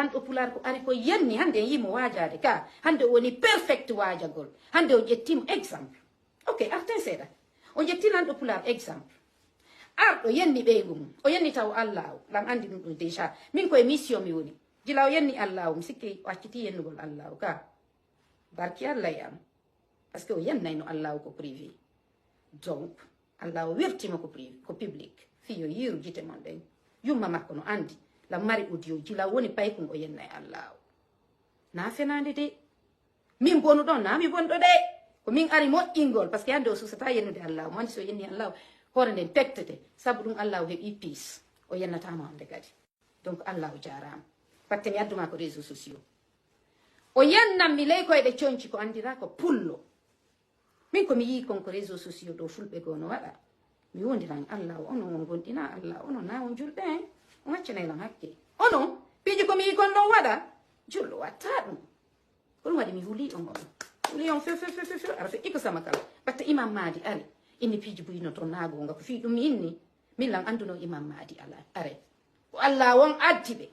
lanɗo pular ko ari ko yenni hande en yimo wajade ka hande woni perfect wajagol hande o ƴettimo exemple ok arten seeɗa o ƴetti lanɗo pular exemple arɗo yenni ɓeygu mum o yenni taw allahu lam andi ɗum ɗum déjà min koye mission mi woni gila o yenni allahu mi sikki o acciti yennugol allahu ka barki allah e am par ce que o yennayno allahu ko privé donc allahu wertima ko privé ko public fiyo yiru jite mon ɗen yumma makko no andi la mari audio jila woni paykum o yennay allahu na fenande de min bonu ɗon na mi bonɗo de ko min ari moƴƴingol par ce que hande o susata yennude allahu mo andi so yenni allahu hoore nden pektete sabu ɗum allahu heeɓi piis o yennatama hande kadi donc allahu jarama patte mi adduma ko réseau sociaux o yennam mi ley koyeɗe coñci ko andira ko pullo min komi yii kon ko réseau sociaux ɗo fulɓe goo no waɗa mi wondiran allahu onon on gonɗina allah onon na on julɓe hen o gaccanaylan hakke onon piiji komi yii kon ɗon waɗa julɗo watta ɗum ko ɗum waɗi mi huuli on huuli on few ara fe iko sama kala batte imam madi ari inni piiji buyino toon nagonga ko fi ɗum mi inni min lan anduno imam madi ala are ko allah won addi ɓe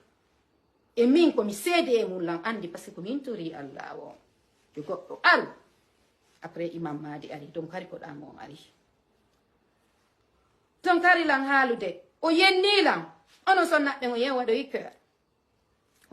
e min komi seede e mum lan andi par ce que komin tori allah won yo goɗɗo aru après imam madi ari donc kari ko ɗam on ari donc kari lan haalude o yennilan onon son naɓɓe o yen waɗoyi cœur